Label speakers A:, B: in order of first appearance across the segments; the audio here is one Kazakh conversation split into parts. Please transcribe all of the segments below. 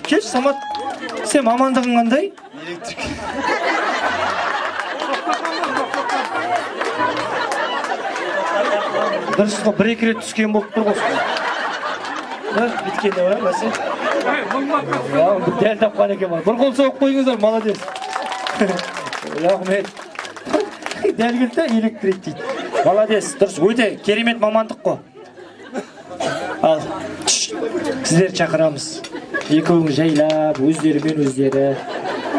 A: келші Самат. Сен мамандығың қандай?
B: Электрик.
A: Дұрыс қой, бір-екі рет түскен болып тұр ғой. Біткенде бар, бәсе? Дәл тапқан екен бар. Бір қол соғып қойыңыздар, молодец. Рахмет. Дәл келді, электрик дейді. Молодец, дұрыс, өте керемет мамандық қой. Ал, сіздер шақырамыз. Екеуің жайлап, өздерімен өздері.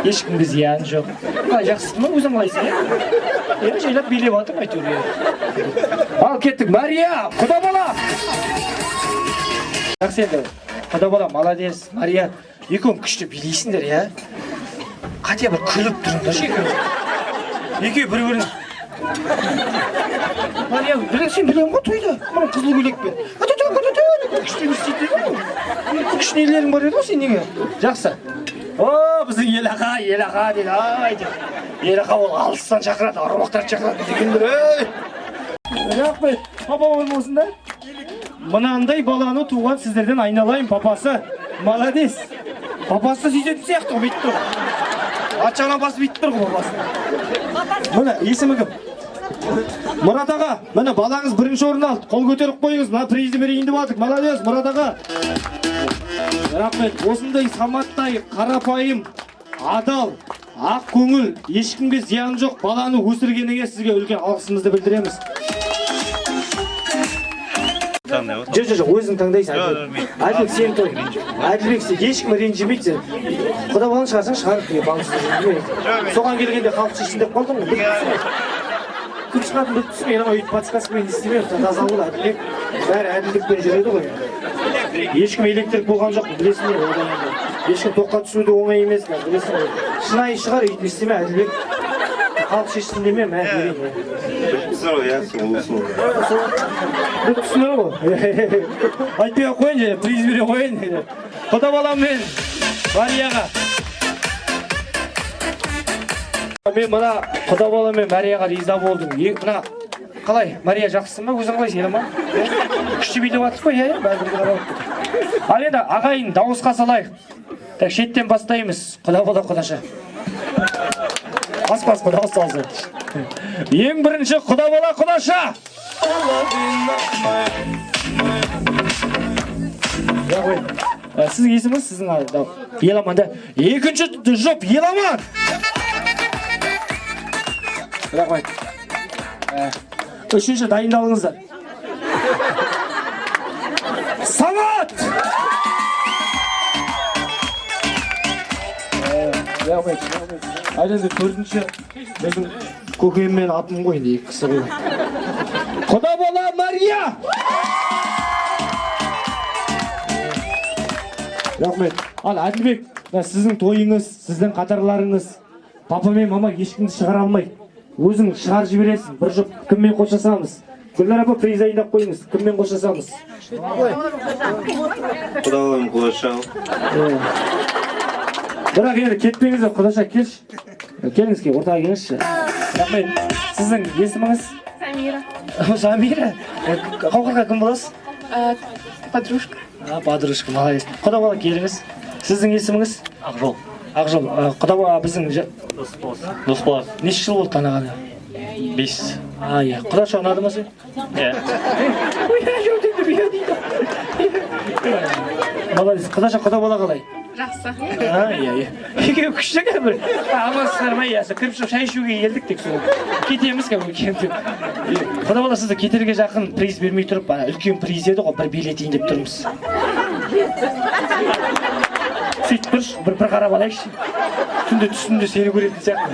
A: Ешкімге зиян жоқ. Жақсысың ба, өзің қалайсың? Жайлап билеп атыр, әйтеуір. Ал, кеттік. Мария, құда бала! Жақсы енді, құда бала, молодец. Мария, екеуің күшті билейсіңдер, я? Қатия бір күліп тұрыңдар, екеуің. Екеуі бір-бірін. Мария, сен білем ғой тойда? Мұның қызыл көйлекпен. Күшті істейді ғой. Күшті нелерің бар еді ғой сен неге? Жақсы. О, біздің ел аға дейді. Ел аға ол алыстан шақырады, аруақтарды шақырады дегендер. Рахмет, папа болмасын да? Мынандай баланы туған сіздерден айналайын, папасы. Молодец. Папасы сөйтетін сияқты ғой, бүйтіп тұр. Атшағынан басып бүйтіп тұр ғой папасы. Мына, есімі кім? Мұрат аға, мына балаңыз бірінші орын алды. Қол көтеріп қойыңыз, мына призді берейін деп алдық. Молодец, Мұрат аға. Рахмет, осындай Саматтай қарапайым, адал, ақ көңіл, ешкімге зиян жоқ баланы өсіргеніңе сізге үлкен алғысымызды білдіреміз. Жоқ, өзің таңдайсың. Әділбек сен той. Әділбек сен ешкім ренжімейді. Құда баланы шығарсаң шығарып. Соған келгенде халық шешсін деп қалдың ғой. Күн шығатын бір түсің, ең өйтіп подсказкамен істемейміз. Таза бол, Әділбек. Бәрі әділдікпен жүреді ғой. Ешкім электрик болған жоқ, білесің бе? Ешкім тоққа түсуді оңай емес, білесің бе? Шынайы шығар, өйтіп істеме, Әділбек. Халық шешсін деме, мә, берейін.
B: Түсір ғой, я, сол ұлысын ғой.
A: Бұл түсінер ғой. Айтпай қойын, приз бере қойын. Құда балам мен, Марияға. Мен мұна құда балам мен Марияға риза болдым. Мұна, қалай, Мария жақсысың ба, өзің қалайсың, елі ма? Күшті билеп атып қой, бәрі қарап. Ал енді ағайын дауысқа салайық. Так, шеттен бастаймыз. Құда бала құдаша. Бас құда салсы. Ең бірінші құда бала құдаша. Сіздің есіміңіз, сіздің Еламанда. Екінші жұп, Еламан. Рахмет. Үшінші дайындалыңыздар. Самат! Рахмет. Әлемде төртінші біздің көкем мен атым ғой, екі кісі ғой. Құда бала Мария! Рахмет. Ал Әділбек, сіздің тойыңыз, сіздің қатарларыңыз, папа мен мама ешкімді шығара алмайды. Өзің шығар жібересің, бір жұп кіммен қоштасамыз? Гүлнар апа приз дайындап қойыңыз, кіммен қоштасамыз?
B: Құда балам құдаша.
A: Бірақ енді кетпеңіздер, құдаша келші. Келіңіз ке, ортаға келіңізші. Рахмет. Сіздің есіміңіз?
C: Самира.
A: Самира? Қауқырға кім боласыз?
C: Подружка.
A: Подружка, молодец. Құда бала келіңіз. Сіздің есіміңіз?
D: Ақжол.
A: Ақжол. Құда бала біздің
D: Досболат.
A: неше жыл болды танығаны?
D: 5.
A: Иә. Құдаша ұнады ма сен?
D: Иә.
A: Молодец. Құдаша, құда бала қалай?
C: Жақсы.
A: Иә. Екеуі күшті кәбір. Амансыздар ма, ясы. Кіріп шығып шай ішуге елдік тек сол. Кетеміз кәбір. Құда бала сізді кетерге жақын приз бермей тұрып, үлкен приз еді ғой, бір билетейін деп тұрмыз. Сөйтіп тұрш, бір қарап алайықшы. Түнде түсінде сені көретін сияқты.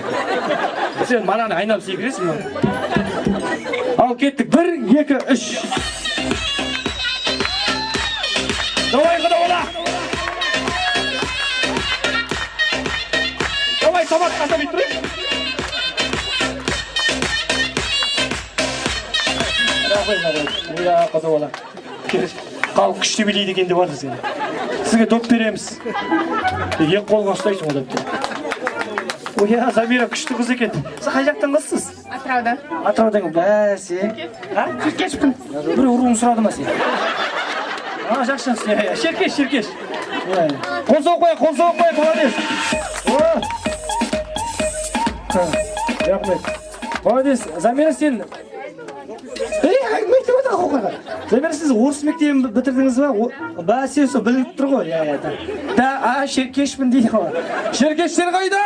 A: Сен мананы айналып секіресің. Ал кеттік. 1, 2, 3. Давай, құда бала! Давай, Самат, қаса бейт тұрайық. Рахмет, құда бала. Халық күшті билейді екен деп барды сен. Сізге доп береміз. Екі қолға ұстайсың ол допты. Ой, Замира күшті қыз екен. Сіз қай жақтан қызсыз?
C: Атыраудан.
A: Атыраудан бәсе.
C: Шеркешпін.
A: Бір ұруын сұрады ма сен? Жақсы. Шеркеш. Қол соғып қой, молодец. Рахмет. Молодец. Замира сен әңгіме айтып отыр қоқаға. Замира сіз орыс мектебін бітірдіңіз ба? Бәсе сол біліп тұр ғой. Шеркешпін дейді ғой. Шеркештер қайда?